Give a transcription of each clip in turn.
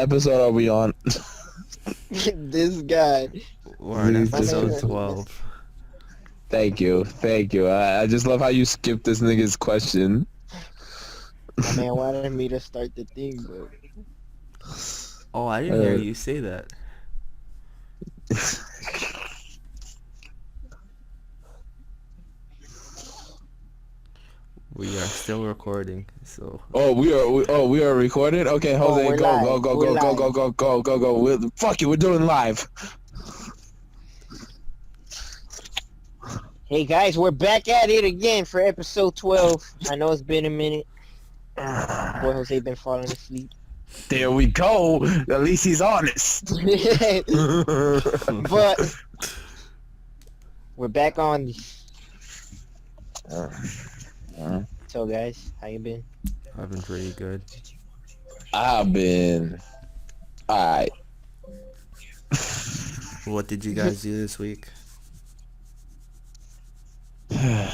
episode are we on? This guy. We're on Please just episode 12. thank you, thank you. I just love how you skipped this nigga's question. My man wanted me to start the thing, but Oh, I didn't hear you say that. We are still recording, so we are recorded. Okay, Jose, we're go, live. go, go, We're go, go, live. go, go, go, go, go. Fuck it, we're doing live. Hey guys, we're back at it again for episode 12. I know it's been a minute. Boy Jose been falling asleep. There we go. At least he's honest. But we're back on. So guys, how you been? I've been pretty good. I've been alright. What did you guys do this week? A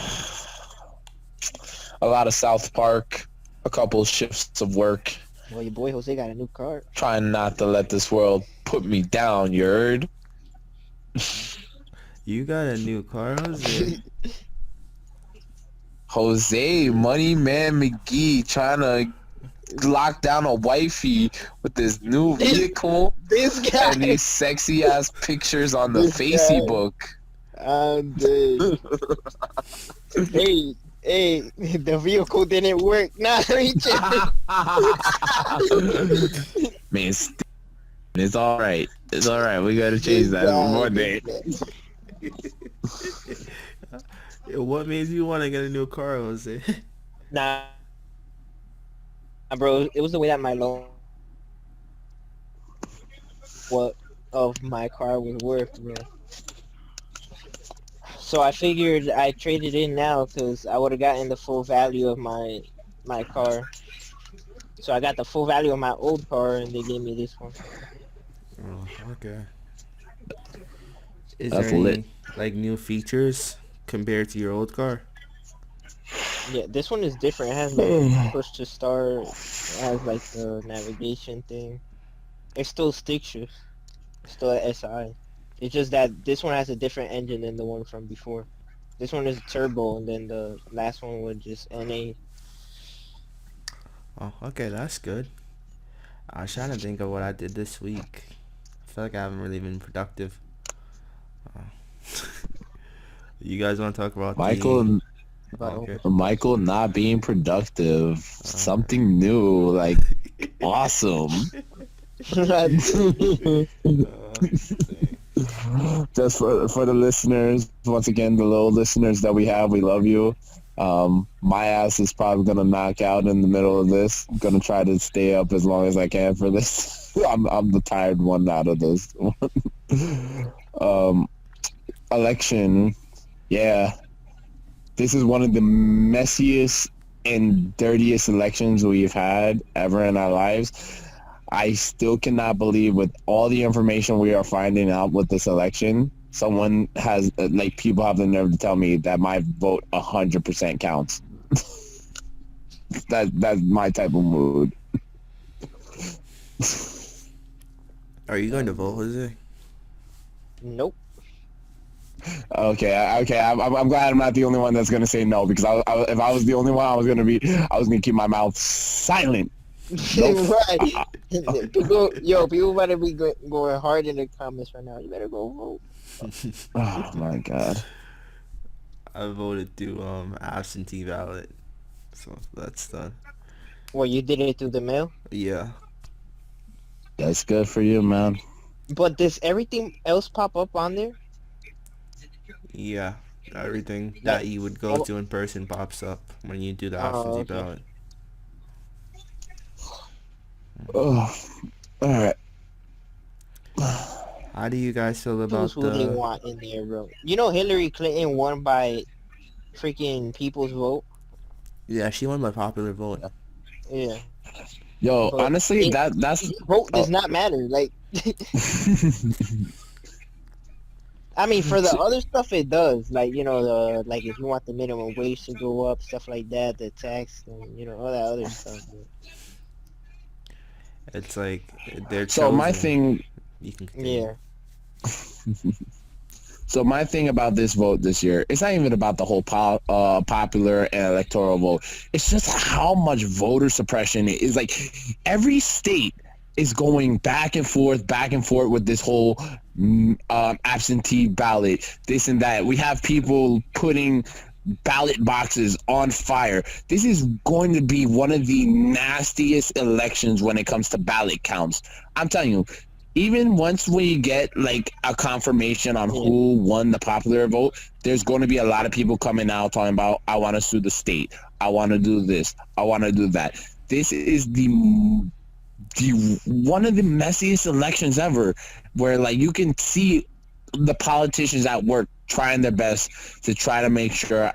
lot of South Park, a couple shifts of work. Well, your boy Jose got a new car. Trying not to let this world put me down, you heard? You got a new car, Jose? Jose, Money Man McGee, trying to lock down a wifey with this new vehicle This guy. and these sexy ass pictures on the This guy. Facebook. I'm dead. Hey, the vehicle didn't work. Nah, he just... Man, it's alright. It's alright. We gotta change that one day. What made you want to get a new car, Jose? Nah, bro, it was the way that my loan of my car was worth, bro. So I figured I traded in now because I would have gotten the full value of my car. So I got the full value of my old car, and they gave me this one. Oh, okay. Is That's there lit. any, like, new features compared to your old car? Yeah, this one is different. It has like push to start. It has like the navigation thing. It still stick shift. It's still an SI. It's just that this one has a different engine than the one from before. This one is turbo, and then the last one was just NA. Oh, okay, that's good. I was trying to think of what I did this week. I feel like I haven't really been productive. You guys want to talk about Michael, Okay. Michael not being productive. Something new, like awesome. Just for the listeners, once again, the little listeners that we have, we love you. My ass is probably gonna knock out in the middle of this. I'm gonna try to stay up as long as I can for this. I'm the tired one out of this. Election, yeah. This is one of the messiest and dirtiest elections we've had ever in our lives. I still cannot believe, with all the information we are finding out with this election, someone has, like, people have the nerve to tell me that my vote 100% counts. That's my type of mood. Are you going to vote, Jose? Nope. Okay. I'm glad I'm not the only one that's gonna say no, because if I was the only one, I was gonna keep my mouth silent. Nope. Right. People better be going hard in the comments right now. You better go vote. Oh my god. I voted to absentee ballot, so that's done. Well, you did it through the mail. Yeah. That's good for you, man. But does everything else pop up on there? Yeah, everything that you would go to in person pops up when you do the absentee okay. ballot. Oh, all right. How do you guys feel about Who they want in there, bro? You know Hillary Clinton won by freaking people's vote. Yeah, she won by popular vote. Yeah. Yo, But honestly, that's vote does not matter. Like, I mean, for the other stuff, it does. Like, like if you want the minimum wage to go up, stuff like that, the tax, and all that other stuff. It's like they're So my chosen. thing, You can continue. Yeah. so my thing about this vote this year, it's not even about the whole popular and electoral vote. It's just how much voter suppression it is. Like every state is going back and forth with this whole absentee ballot, this and that. We have people putting ballot boxes on fire. This is going to be one of the nastiest elections when it comes to ballot counts. I'm telling you, even once we get like a confirmation on Yeah. who won the popular vote, there's going to be a lot of people coming out talking about, I want to sue the state, I want to do this, I want to do that. This is the one of the messiest elections ever, where like you can see the politicians at work trying their best to try to make sure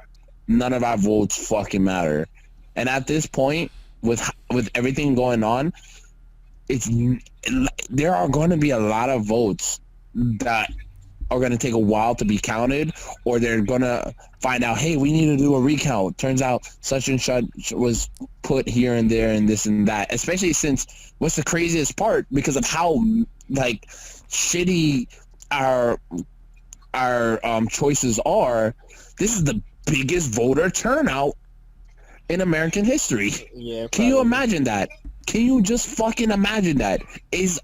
none of our votes fucking matter. And at this point, with everything going on, it's there are going to be a lot of votes that are going to take a while to be counted, or they're going to find out, hey, we need to do a recount. Turns out such and such was put here and there and this and that. Especially since what's the craziest part, because of how like shitty our choices are, this is the biggest voter turnout in American history. Yeah. Can you Probably. imagine that? Can you just fucking imagine that? It's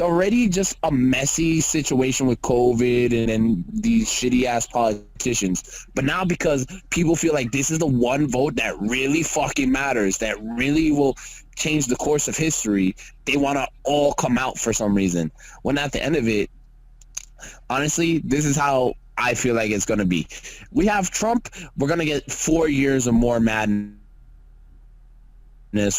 already just a messy situation with COVID and then these shitty ass politicians. But now because people feel like this is the one vote that really fucking matters, that really will change the course of history, they want to all come out for some reason. When at the end of it, honestly, this is how I feel like it's going to be. We have Trump. We're going to get 4 years or more madness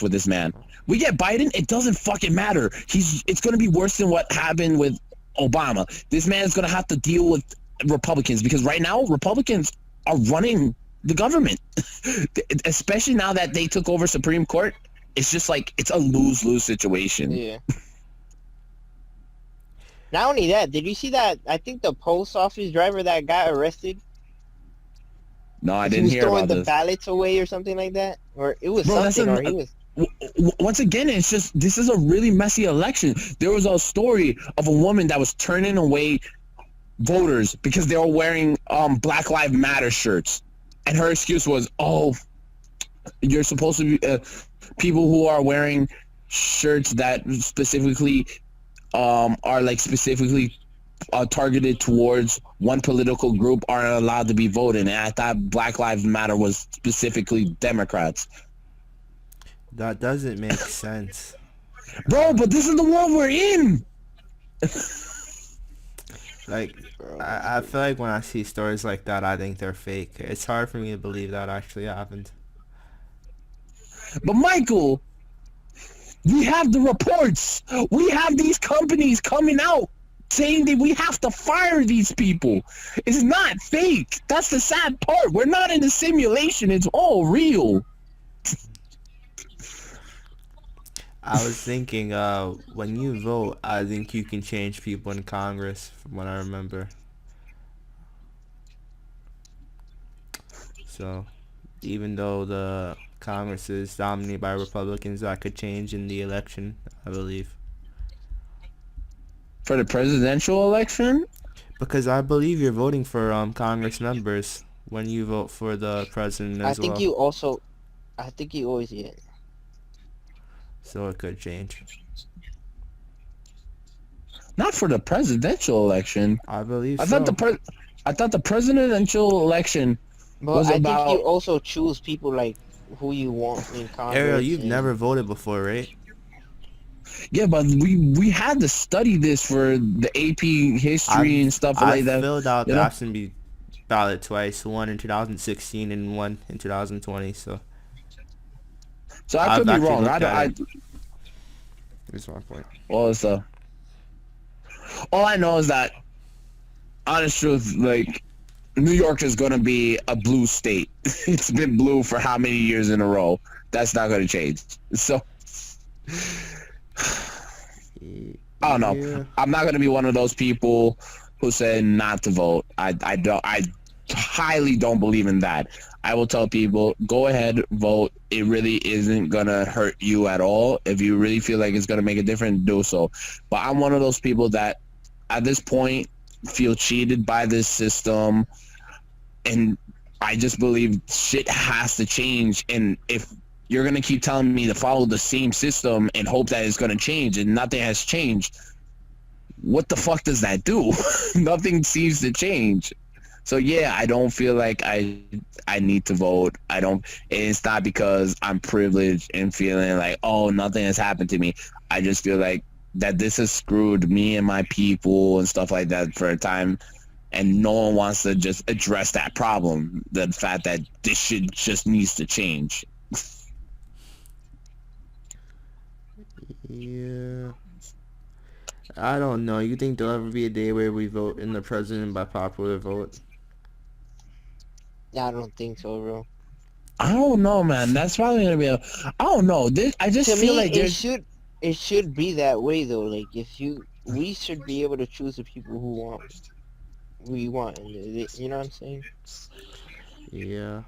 with this man. We get Biden, it doesn't fucking matter. It's going to be worse than what happened with Obama. This man is going to have to deal with Republicans, because right now Republicans are running the government. Especially now that they took over Supreme Court. It's just like it's a lose-lose situation. Yeah. Not only that, did you see that? I think the post office driver that got arrested. No, I He didn't was hear throwing about the this. ballots away or something like that, or it was Bro, that's something, or an- he was. Once again, it's just, this is a really messy election. There was a story of a woman that was turning away voters because they were wearing Black Lives Matter shirts, and her excuse was, "Oh, you're supposed to be people who are wearing shirts that specifically are like specifically targeted towards one political group aren't allowed to be voted." And I thought Black Lives Matter was specifically Democrats. That doesn't make sense. Bro, but this is the world we're in. Like, I feel like when I see stories like that, I think they're fake. It's hard for me to believe that actually happened. But Michael, we have the reports. We have these companies coming out saying that we have to fire these people. It's not fake. That's the sad part. We're not in a simulation. It's all real. I was thinking, when you vote, I think you can change people in Congress, from what I remember. So, even though the Congress is dominated by Republicans, that could change in the election, I believe. For the presidential election? Because I believe you're voting for Congress members when you vote for the president I as think well. you also. I think you always get. So it could change. Not for the presidential election. I believe I so. thought the presidential election But was I think about. you also choose people like who you want in Congress. Ariel, you've and- never voted before, right? Yeah, but we had to study this for the AP history and stuff like that. I filled out you the know? absentee ballot twice, one in 2016 and one in 2020. So So I could be I've actually wrong. looked at I it. Here's my point. well, it's all I know is that, honest truth, like, New York is going to be a blue state. It's been blue for how many years in a row? That's not going to change. So, I don't know. Yeah. I'm not going to be one of those people who say not to vote. I highly don't believe in that. I will tell people, go ahead, vote. It really isn't gonna hurt you at all. If you really feel like it's gonna make a difference, do so. But I'm one of those people that, at this point, feel cheated by this system, and I just believe shit has to change. And if you're gonna keep telling me to follow the same system and hope that it's gonna change, and nothing has changed, what the fuck does that do? Nothing seems to change. So yeah, I don't feel like I need to vote. I don't. It's not because I'm privileged and feeling like, oh, nothing has happened to me. I just feel like that this has screwed me and my people and stuff like that for a time, and no one wants to just address that problem. The fact that this shit just needs to change. Yeah. I don't know. You think there'll ever be a day where we vote in the president by popular vote? Yeah, I don't think so, bro. I don't know, man. That's probably gonna be a. I don't know. I just To feel me, like there's. it should be that way though. Like we should be able to choose the people we want, and you know what I'm saying? Yeah.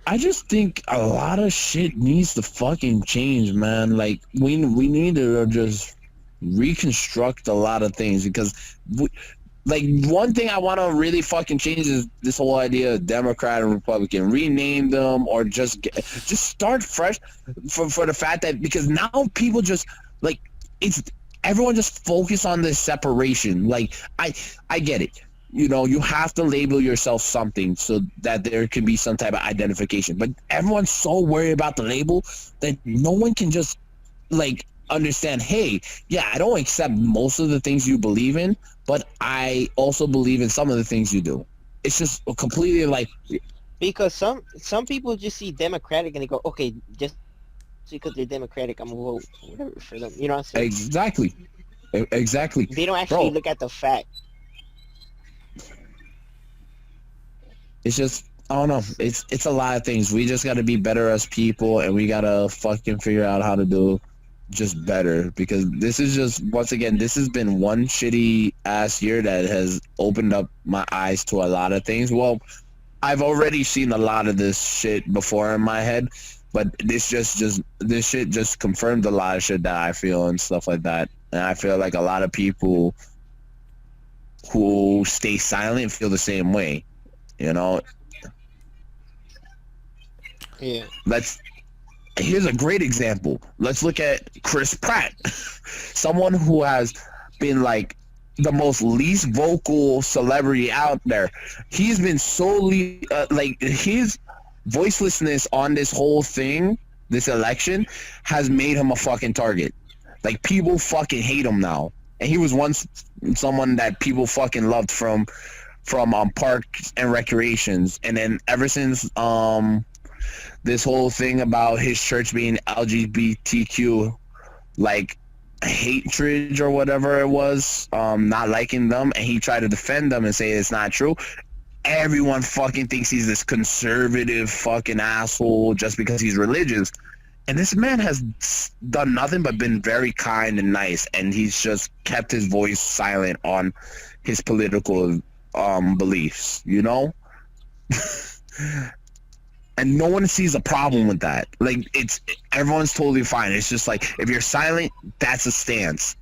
I just think a lot of shit needs to fucking change, man. Like we need to just reconstruct a lot of things because, like, one thing I want to really fucking change is this whole idea of Democrat and Republican. Rename them or just start fresh for the fact that, because now people just like, it's everyone just focus on this separation. Like I get it. You know, you have to label yourself something so that there can be some type of identification. But everyone's so worried about the label that no one can just, like, understand, hey, yeah, I don't accept most of the things you believe in, but I also believe in some of the things you do. It's just completely like... Because some people just see Democratic and they go, okay, just because they're Democratic, I'm gonna vote whatever for them. You know what I'm saying? Exactly. Exactly. They don't actually look at the fact. It's just, I don't know. It's a lot of things. We just got to be better as people, and we got to fucking figure out how to do just better, because this is just, once again, this has been one shitty ass year that has opened up my eyes to a lot of things. Well, I've already seen a lot of this shit before in my head, but this shit just confirmed a lot of shit that I feel and stuff like that. And I feel like a lot of people who stay silent feel the same way. You know, Yeah. Here's a great example. Let's look at Chris Pratt, someone who has been like the most least vocal celebrity out there. He's been solely like, his voicelessness on this whole thing, this election, has made him a fucking target. Like, people fucking hate him now, and he was once someone that people fucking loved from parks and recreations. And then ever since this whole thing about his church being LGBTQ, like, hatred or whatever it was, not liking them, and he tried to defend them and say it's not true, everyone fucking thinks he's this conservative fucking asshole just because he's religious. And this man has done nothing but been very kind and nice, and he's just kept his voice silent on his political beliefs, you know? And no one sees a problem with that. Like, everyone's totally fine. It's just like, if you're silent, that's a stance.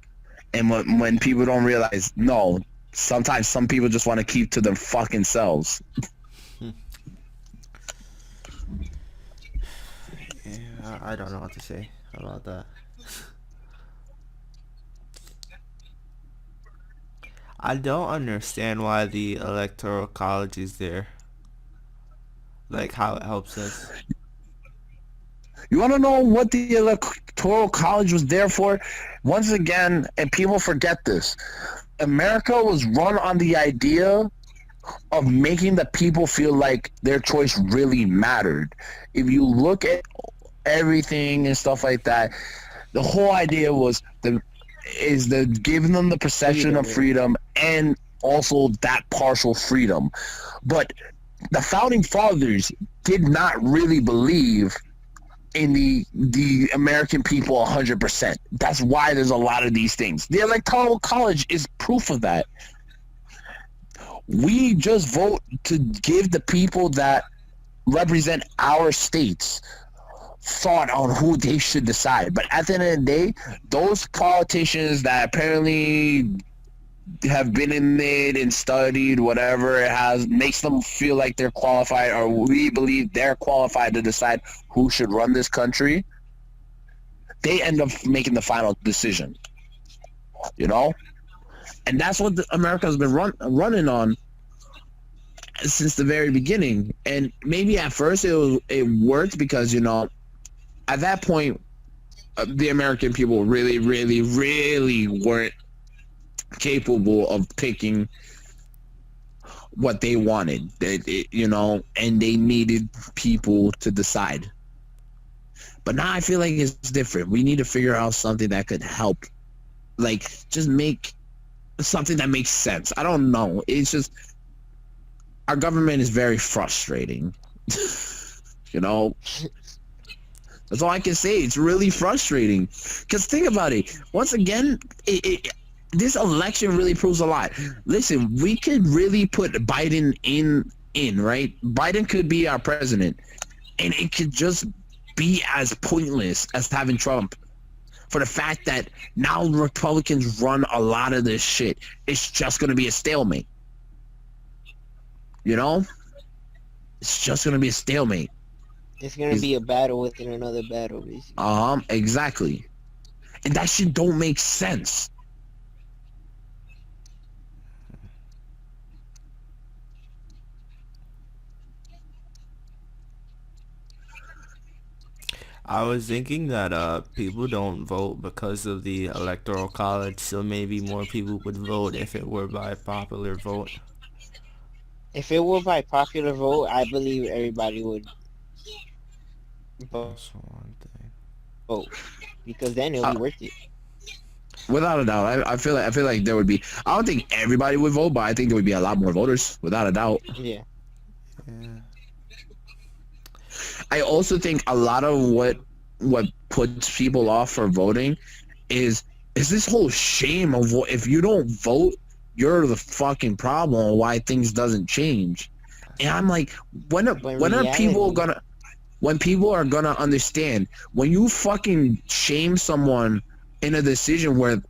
And when people don't realize, no, sometimes some people just want to keep to their fucking selves. Yeah, I don't know what to say about that. I don't understand why the electoral college is there. Like, how it helps us. You want to know what the electoral college was there for? Once again, and people forget this, America was run on the idea of making the people feel like their choice really mattered. If you look at everything and stuff like that, the whole idea was giving them the perception of freedom, and also that partial freedom. But the founding fathers did not really believe in the American people 100%. That's why there's a lot of these things. The electoral college is proof of that. We just vote to give the people that represent our states thought on who they should decide. But at the end of the day, those politicians that apparently have been in it and studied whatever it has makes them feel like they're qualified, or we believe they're qualified to decide who should run this country, they end up making the final decision, you know. And that's what America's been running on since the very beginning. And maybe at first it worked because, you know, at that point the American people really weren't capable of picking what they wanted, you know, and they needed people to decide. But now I feel like it's different. We need to figure out something that could help, like just make something that makes sense. I don't know. It's just our government is very frustrating. You know, that's all I can say. It's really frustrating. Because think about it. Once again, this election really proves a lot. Listen, we could really put Biden in, right? Biden could be our president, and it could just be as pointless as having Trump. For the fact that now Republicans run a lot of this shit, it's just going to be a stalemate. You know? It's just going to be a stalemate. It's gonna be a battle within another battle, basically. Exactly. And that shit don't make sense. I was thinking that people don't vote because of the electoral college, so maybe more people would vote if it were by popular vote. If it were by popular vote, I believe everybody would vote That's one thing. because then it'll be worth it. Without a doubt, I feel like there would be. I don't think everybody would vote, but I think there would be a lot more voters, without a doubt. Yeah. Yeah. I also think a lot of what puts people off for voting is this whole shame of if you don't vote, you're the fucking problem. Why things doesn't change? And I'm like, when are people gonna? When people are gonna understand, when you fucking shame someone in a decision where,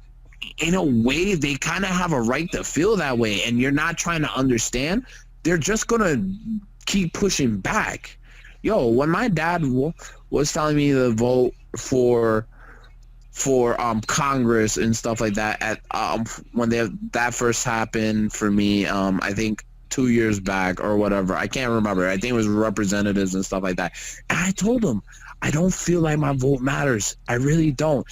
in a way, they kind of have a right to feel that way, and you're not trying to understand, they're just gonna keep pushing back. Yo, when my dad was telling me to vote for Congress and stuff like that at when that first happened for me, I think 2 years back or whatever, I can't remember. I think it was representatives and stuff like that. And I told him, I don't feel like my vote matters. I really don't.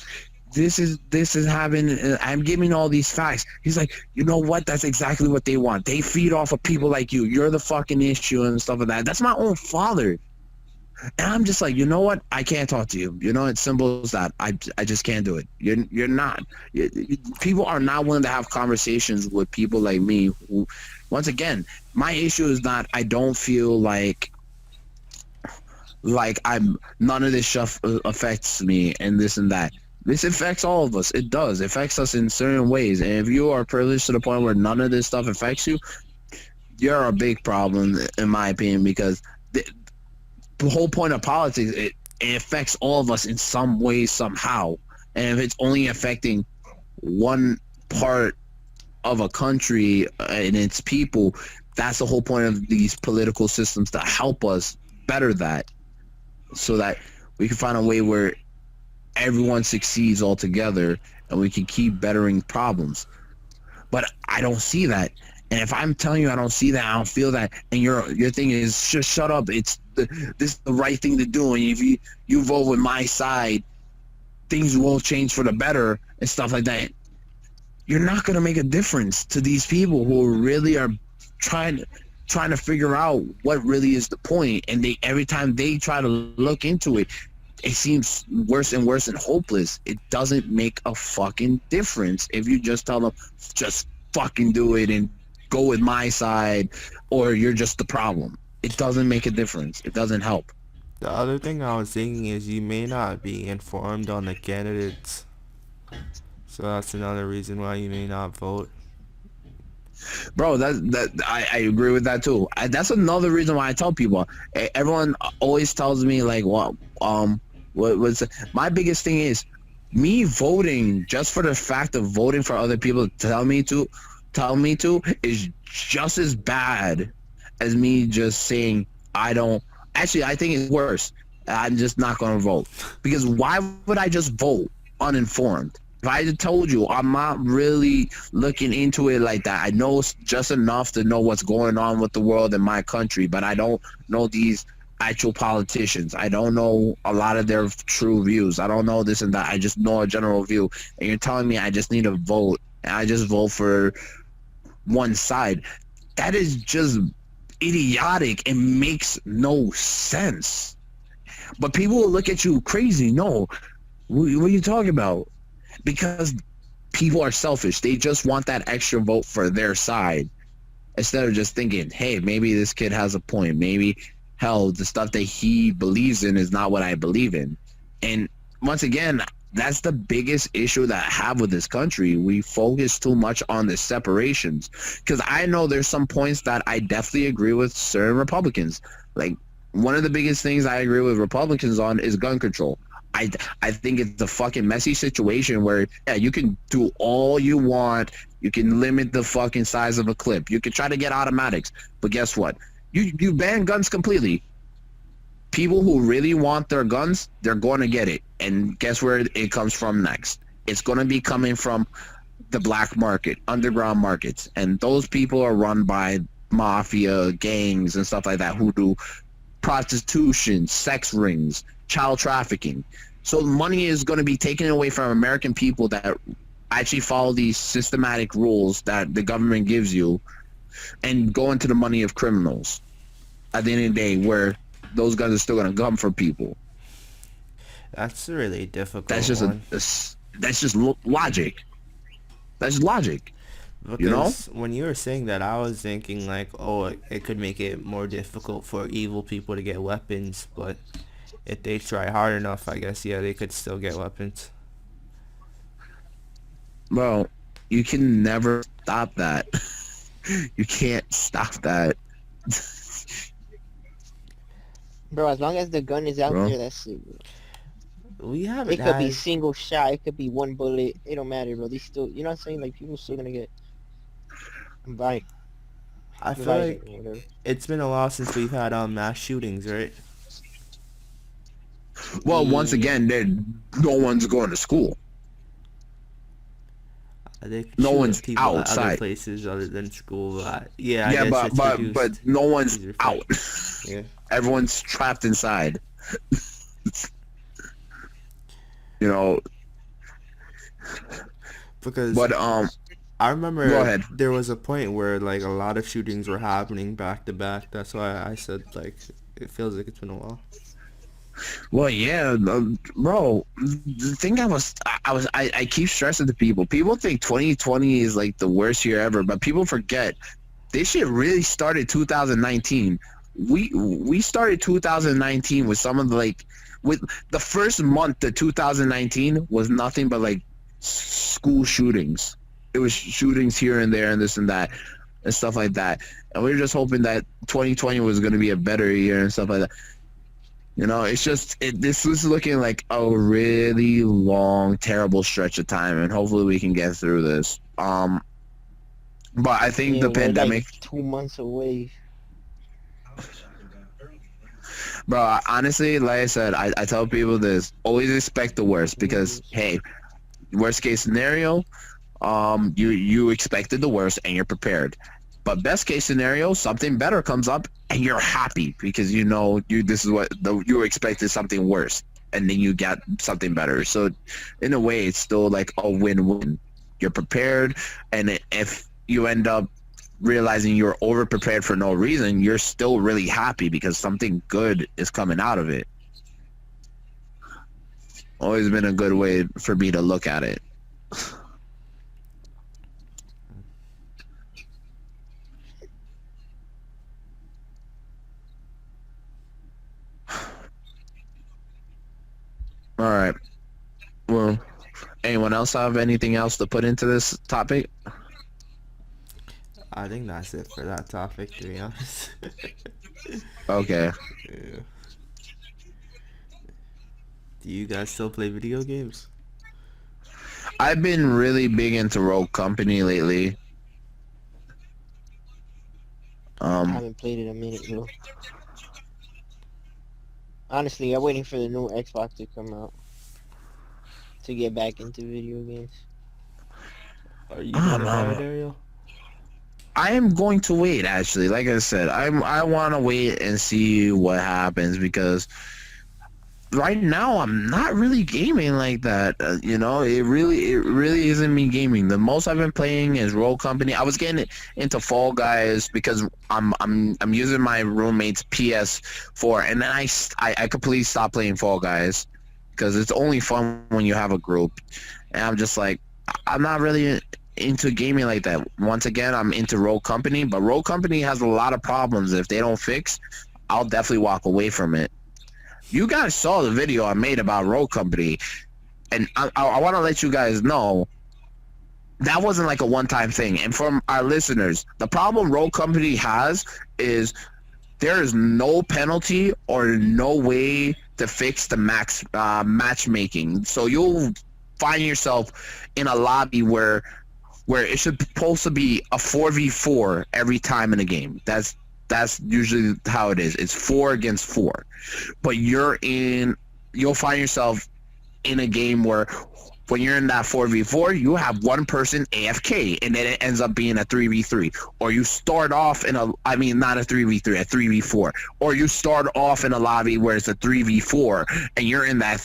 This is happening. I'm giving all these facts. He's like, you know what? That's exactly what they want. They feed off of people like you. You're the fucking issue and stuff like that. That's my own father. And I'm just like, you know what? I can't talk to you. You know, it's simple as that. I just can't do it. You're not. People are not willing to have conversations with people like me. Who, once again, my issue is not. I don't feel like I'm. None of this stuff affects me and this and that. This affects all of us. It does. It affects us in certain ways. And if you are privileged to the point where none of this stuff affects you, you're a big problem, in my opinion, because the whole point of politics, it affects all of us in some way, somehow. And if it's only affecting one part of a country and its people, that's the whole point of these political systems, to help us better that, so that we can find a way where everyone succeeds all together and we can keep bettering problems. But I don't see that. And if I'm telling you I don't see that, I don't feel that, and your thing is just shut up, this is the right thing to do, and if you vote with my side, things will change for the better and stuff like that, you're not going to make a difference to these people who really are trying to figure out what really is the point. And they, every time they try to look into it, it seems worse and worse and hopeless. It doesn't make a fucking difference if you just tell them, just fucking do it and go with my side, or you're just the problem. It doesn't make a difference. It doesn't help. The other thing I was thinking is you may not be informed on the candidates. So that's another reason why you may not vote. Bro, I agree with that too. That's another reason why I tell people. Everyone always tells me like, what what was my biggest thing is me voting just for the fact of voting for other people to tell me to is just as bad as me just saying I don't. Actually, I think it's worse. I'm just not going to vote because why would I just vote uninformed? If I had told you I'm not really looking into it like that, I know just enough to know what's going on with the world and my country, but I don't know these actual politicians. I don't know a lot of their true views. I don't know this and that. I just know a general view. And you're telling me I just need to vote and I just vote for one side. That is just idiotic. It makes no sense. But people will look at you crazy. No, what are you talking about? Because people are selfish. They just want that extra vote for their side instead of just thinking, hey, maybe this kid has a point. Maybe, hell, the stuff that he believes in is not what I believe in. And once again, that's the biggest issue that I have with this country. We focus too much on the separations. Because I know there's some points that I definitely agree with certain Republicans. Like, one of the biggest things I agree with Republicans on is gun control. I think it's a fucking messy situation where, yeah, you can do all you want. You can limit the fucking size of a clip. You can try to get automatics. But guess what? You ban guns completely. People who really want their guns, they're going to get it. And guess where it comes from next? It's going to be coming from the black market, underground markets. And those people are run by mafia, gangs, and stuff like that who do prostitution, sex rings, child trafficking. So money is going to be taken away from American people that actually follow these systematic rules that the government gives you and go into the money of criminals at the end of the day, where those guns are still going to come for people. That's a really difficult That's just one. that's just logic. That's logic. You know? Because when you were saying that, I was thinking like, oh, it could make it more difficult for evil people to get weapons, but if they try hard enough, I guess, yeah, they could still get weapons. Well, you can never stop that. You can't stop that. Bro, as long as the gun is out Bro. there, that's it, bro. We haven't It could be had... single shot, it could be one bullet, it don't matter, bro. They still, you know what I'm saying? Like, people still gonna get bite. I feel like Whatever. it's been a while since we've had mass shootings, right? Well, once again, no one's going to school. They could No shoot one's at people at other outside. places other than school. Yeah, I Yeah, guess but it's but reduced. but no one's These are out. Yeah. Everyone's trapped inside. You know, Because but I remember go ahead. there was a point where like a lot of shootings were happening back to back. That's why I said like it feels like it's been a while. Well, yeah, bro. The thing I keep stressing to people. People think 2020 is like the worst year ever, but people forget this shit really started 2019. We started 2019 with some of the like with the first month of 2019 was nothing but like school shootings. It was shootings here and there and this and that and stuff like that. And we were just hoping that 2020 was going to be a better year and stuff like that. You know, it's just this is looking like a really long, terrible stretch of time, and hopefully we can get through this. But I think Yeah, the we're pandemic, like 2 months away. bro. Honestly, like I said, I tell people this: always expect the worst because hey, worst case scenario, you expected the worst and you're prepared. But best case scenario, something better comes up and you're happy because you know this is what you expected something worse and then you got something better. So in a way, it's still like a win-win. You're prepared, and if you end up realizing you're over prepared for no reason, you're still really happy because something good is coming out of it. Always been a good way for me to look at it. All right. Well, anyone else have anything else to put into this topic? I think that's it for that topic, to be honest. Okay. Yeah. Do you guys still play video games? I've been really big into Rogue Company lately. I Um, haven't played it in a minute, bro. Honestly, I'm waiting for the new Xbox to come out to get back into video games. Are you I don't gonna buy it, know. Ariel? I am going to wait. Actually, like I said, I want to wait and see what happens because right now I'm not really gaming like that. It really isn't me gaming. The most I've been playing is Roll Company. I was getting into Fall Guys because I'm using my roommate's PS4, and then I completely stopped playing Fall Guys because it's only fun when you have a group, and I'm just like I'm not really into gaming like that. Once again, I'm into Roll Company, but Roll Company has a lot of problems. If they don't fix, I'll definitely walk away from it. You guys saw the video I made about Road Company, and I want to let you guys know that wasn't like a one-time thing. And from our listeners, the problem Road Company has is there is no penalty or no way to fix the matchmaking. So you'll find yourself in a lobby where it should supposed to be a 4v4 every time in a game. That's usually how it is. It's 4 against 4. But you'll find yourself in a game where when you're in that 4v4, you have one person AFK, and then it ends up being a 3v3. Or you start off not a 3v3, a 3v4. Or you start off in a lobby where it's a 3v4, and you're in that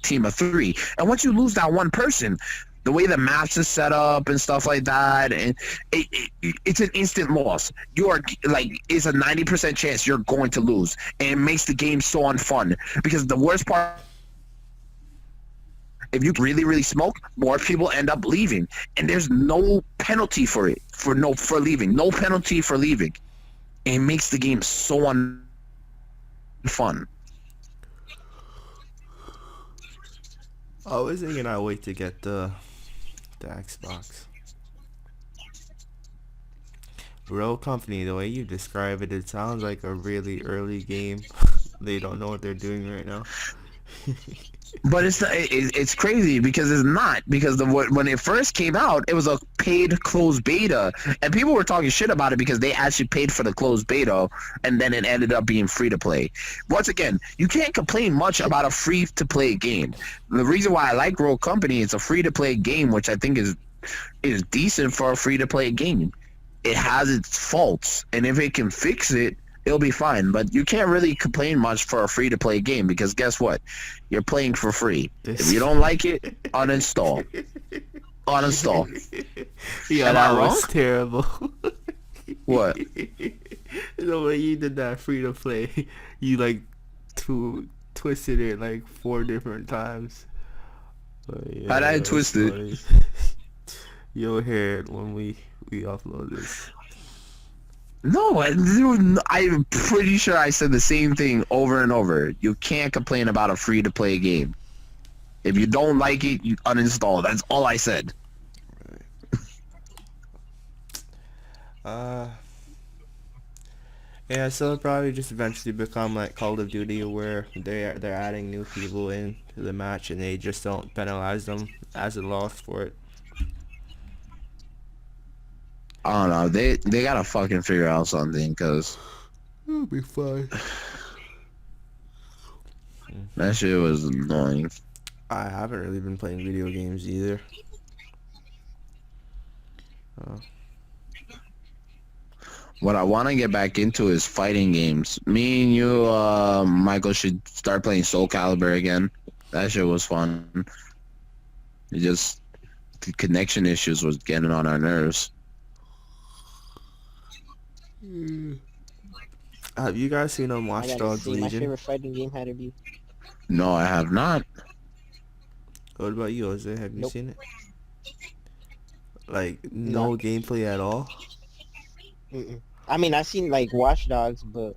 team of 3. And once you lose that one person, the way the maps is set up and stuff like that, and it's an instant loss. You are like, it's a 90% chance you're going to lose, and it makes the game so unfun. Because the worst part, if you really really smoke, more people end up leaving, and there's no penalty for leaving. No penalty for leaving. And it makes the game so unfun. I was thinking I'd wait to get the Xbox. Roll Company, the way you describe it, it sounds like a really early game. They don't know what they're doing right now. But it's crazy because it's not, because when it first came out, it was a paid closed beta, and people were talking shit about it because they actually paid for the closed beta, and then it ended up being free to play. Once again, you can't complain much about a free to play game. The reason why I like Roll Company, it's a free to play game, which I think is decent for a free to play game. It has its faults, and if it can fix it, it'll be fine. But you can't really complain much for a free to play game because guess what? You're playing for free. If you don't like it, uninstall. Uninstall. Yeah, Am I that wrong? was terrible. What? The way you did that free to play, you like twisted it like 4 different times. But yeah, How'd I that was twist it? funny. You'll hear it when we upload this. No, I'm pretty sure I said the same thing over and over. You can't complain about a free to play game. If you don't like it, you uninstall. That's all I said. Uh, yeah, so it'll probably just eventually become like Call of Duty, where they're adding new people into the match and they just don't penalize them as a loss for it. I don't know. They gotta fucking figure out something because It'll be fine. that shit was annoying. I haven't really been playing video games either. What I want to get back into is fighting games. Me and you, Michael, should start playing Soul Calibur again. That shit was fun. The connection issues was getting on our nerves. Have you guys seen I Watch gotta Dogs see. My Legion? favorite fighting game had to be. No, I have not. What about you, Jose? Have you Nope. seen it? Like, no gameplay at all? Mm-mm. I mean, I've seen like Watch Dogs, but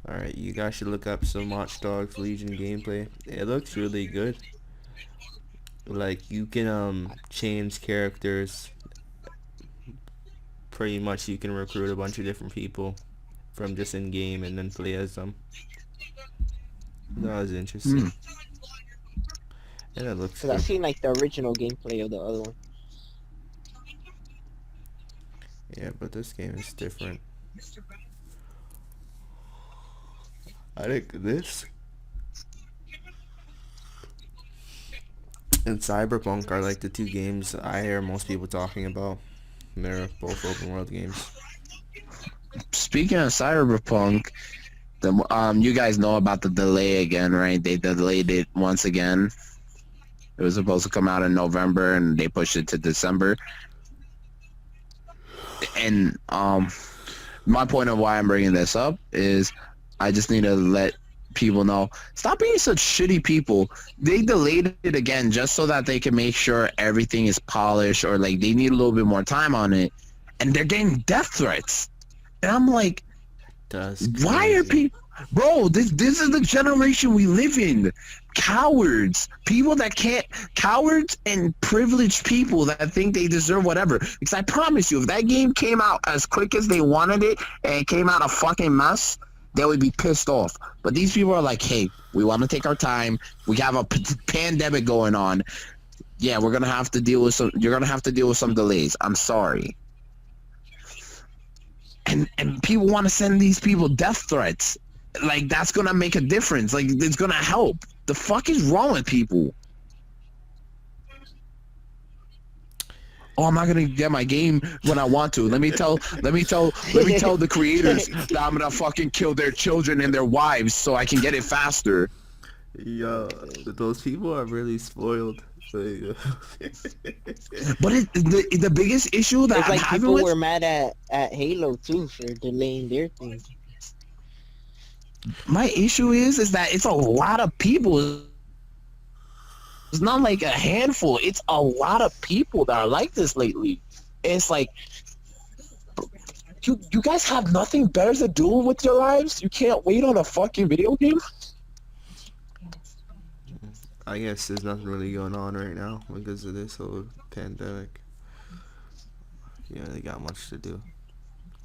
Alright, you guys should look up some Watch Dogs Legion gameplay. It looks really good. Like, you can change characters pretty much you can recruit a bunch of different people from just in game and then play as them. That was Hmm. interesting, and it looks Cause I good. seen like the original gameplay of the other one. Yeah, but this game is different. I think this and Cyberpunk are like the two games I hear most people talking about. They're both open world games. Speaking of Cyberpunk, you guys know about the delay again, right? They delayed it once again. It was supposed to come out in November, and they pushed it to December. And my point of why I'm bringing this up is I just need to let people know, stop being such shitty people. They delayed it again just so that they can make sure everything is polished, or like they need a little bit more time on it, and they're getting death threats. And I'm like, That's why are crazy. people, bro, this is the generation we live in. Cowards, people that can't, cowards and privileged people that think they deserve whatever. Because I promise you, if that game came out as quick as they wanted it and it came out a fucking mess, they would be pissed off. But these people are like, hey, we want to take our time. We have a pandemic going on. Yeah, we're gonna have to deal with some. You're gonna have to deal with some delays. I'm sorry. And people want to send these people death threats. Like, that's gonna make a difference. Like, it's gonna help. The fuck is wrong with people? Oh, I'm not gonna get my game when I want to. Let me tell the creators that I'm gonna fucking kill their children and their wives so I can get it faster. Yeah, those people are really spoiled. Like, But the biggest issue that It's I'm like having people with were mad at Halo too for delaying their thing. my issue is that it's a lot of people. It's not like a handful. It's a lot of people that are like this lately. It's like, you guys have nothing better to do with your lives? You can't wait on a fucking video game? I guess there's nothing really going on right now because of this whole pandemic. Yeah, they got much to do.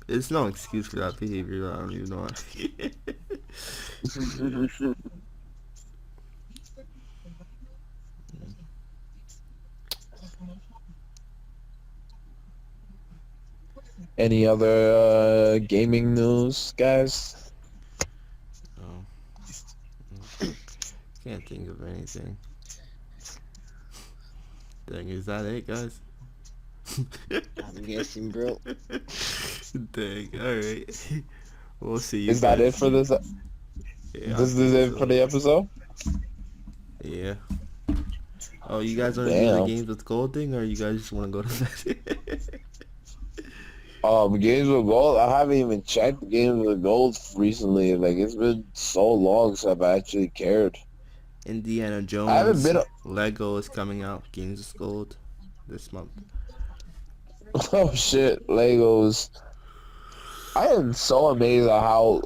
It's no excuse for that behavior. I don't even know. Any other gaming news, guys? Oh, can't think of anything. Dang, is that it, guys? I'm guessing, bro. Dang, alright. We'll see you Is that guys. it for this? Yeah, I This is think it so. for the episode? Yeah. Oh, you guys want to do the Damn. games with gold thing, or you guys just want to go to bed? Games with gold. I haven't even checked games with gold recently. Like, it's been so long since I've actually cared. Indiana I haven't Jones been. Lego is coming out. Games with gold this month. Oh shit, Legos. I am so amazed at how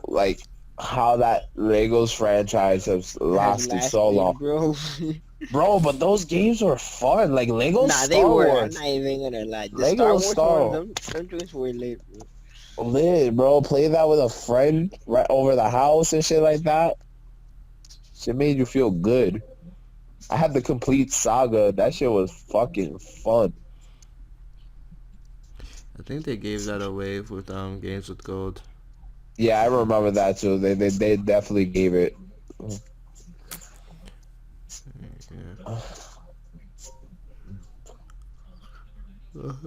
that Legos franchise has Has lasted so long. lasted, bro. Bro, but those games were fun. Like Lego Nah, they Star were. I'm Wars. not even gonna lie. The Lego Star Wars Star one, them joints were lit, bro. Lit, bro. Play that with a friend right over the house and shit like that. Shit made you feel good. I had the complete saga. That shit was fucking fun. I think they gave that away with games with gold. Yeah, I remember that too. They definitely gave it. Yeah.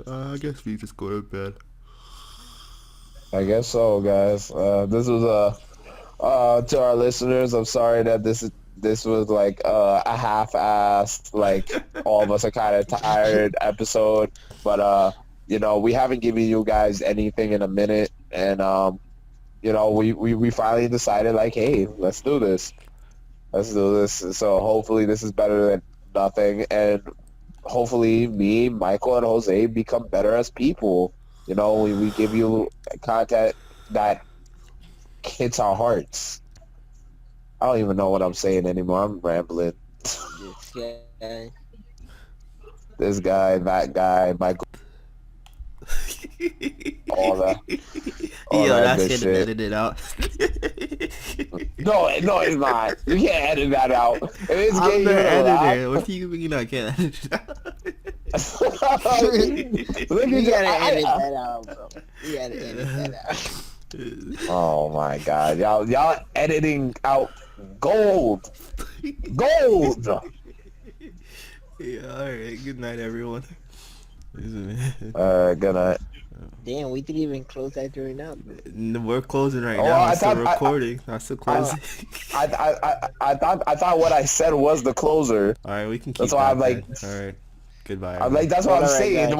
I guess we just go to bed. I guess so, guys. This was to our listeners. I'm sorry that this was like a half-assed, like all of us are kind of tired episode, but we haven't given you guys anything in a minute, and we finally decided like, hey, let's do this. Let's do this. So hopefully this is better than nothing, and hopefully me, Michael, and Jose become better as people. We give you content that hits our hearts. I don't even know what I'm saying anymore. I'm rambling. This guy. This guy, that guy, Michael. All that. All Yo, that that's good getting shit. edited out. No, it's not. You can't edit that out. If it's I'm gay, the you're gonna laugh. editor. What do you mean I can't edit it out? Look You at gotta you. edit that out, bro. You gotta edit that out. Oh my god, y'all editing out gold. Gold. Yeah, alright. Good night, everyone. Good night. Damn, we didn't even close that joint out, bro. We're closing right Oh, now. I It's still thought- recording. That's the closing. I thought what I said was the closer. Alright, we can keep That's why that I'm like, then. Alright. Goodbye, that's what I'm Alright, saying. guys.